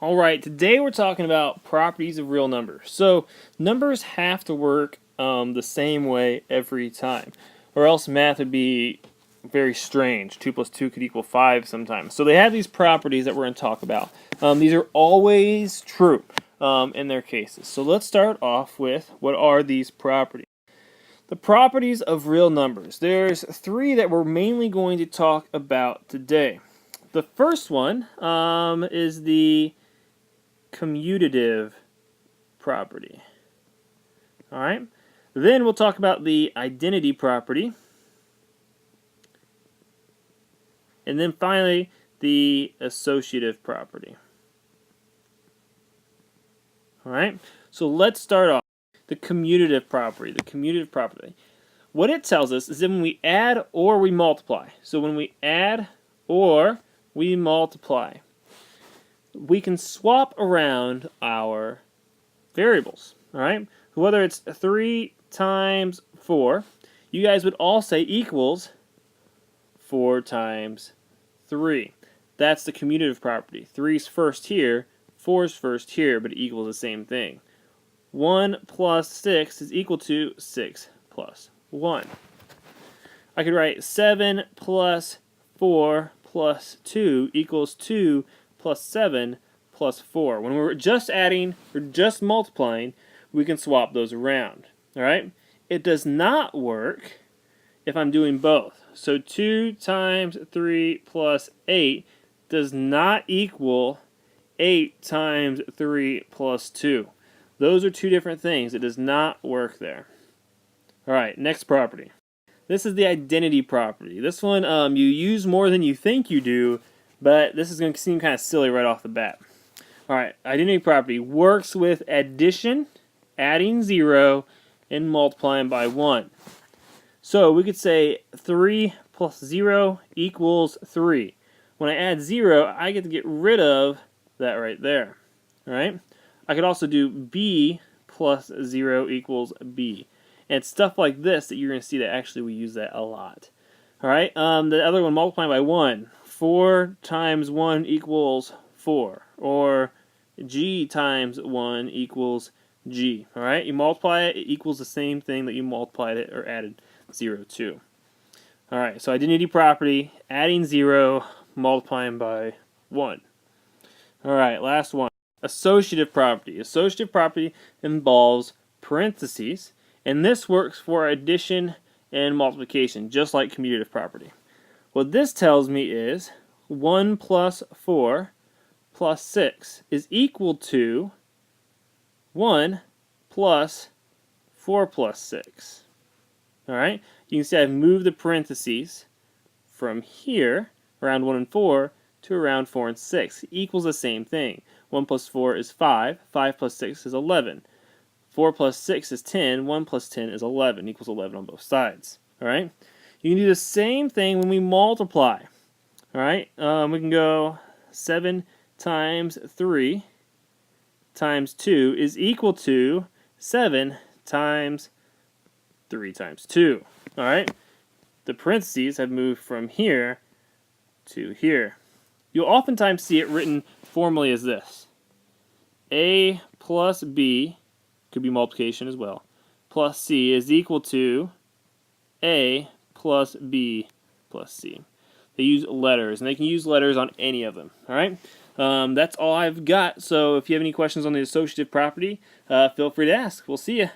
Alright, today we're talking about properties of real numbers. So, numbers have to work the same way every time, or else math would be very strange. 2 plus 2 could equal 5 sometimes. So they have these properties that we're going to talk about. These are always true in their cases. So let's start off with what are these properties. The properties of real numbers. There's three that we're mainly going to talk about today. The first one is the commutative property. Alright, then we'll talk about the identity property, and then finally the associative property. Alright, so let's start off. The commutative property. The commutative property. What it tells us is that when we add or we multiply. So when we add or we multiply, we can swap around our variables. Alright? Whether it's 3 times 4, you guys would all say equals 4 times 3. That's the commutative property. 3's first here, 4's first here, but it equals the same thing. 1 plus 6 is equal to 6 plus 1. I could write 7 plus 4 plus 2 equals 2 plus 7 plus 4. When we're just adding or just multiplying, we can swap those around. Alright? It does not work if I'm doing both. So 2 times 3 plus 8 does not equal 8 times 3 plus 2. Those are two different things. It does not work there. Alright, next property. This is the identity property. This one you use more than you think you do, but this is going to seem kind of silly right off the bat. Alright, identity property works with addition, adding 0, and multiplying by 1. So we could say 3 plus 0 equals 3. When I add 0, I get to get rid of that right there. Alright? I could also do b plus 0 equals b. And it's stuff like this that you're going to see that actually we use that a lot. Alright, the other one, multiplying by 1. 4 times 1 equals 4. Or g times 1 equals g. Alright, you multiply it, it equals the same thing that you multiplied it or added 0 to. Alright, so identity property, adding 0, multiplying by 1. Alright, last one. Associative property. Associative property involves parentheses, and this works for addition and multiplication, just like commutative property. What this tells me is 1 plus 4 plus 6 is equal to 1 plus 4 plus 6. Alright? You can see I've moved the parentheses from here, around 1 and 4, to around 4 and 6. It equals the same thing. 1 plus 4 is 5. 5 plus 6 is 11. 4 plus 6 is 10. 1 plus 10 is 11. Equals 11 on both sides. Alright? You can do the same thing when we multiply. Alright? We can go 7 times 3 times 2 is equal to 7 times 3 times 2. Alright? The parentheses have moved from here to here. You'll oftentimes see it written formally as this. A plus B, could be multiplication as well, plus C is equal to A plus B plus C. They use letters, and they can use letters on any of them. Alright? That's all I've got, so if you have any questions on the associative property, feel free to ask. We'll see you.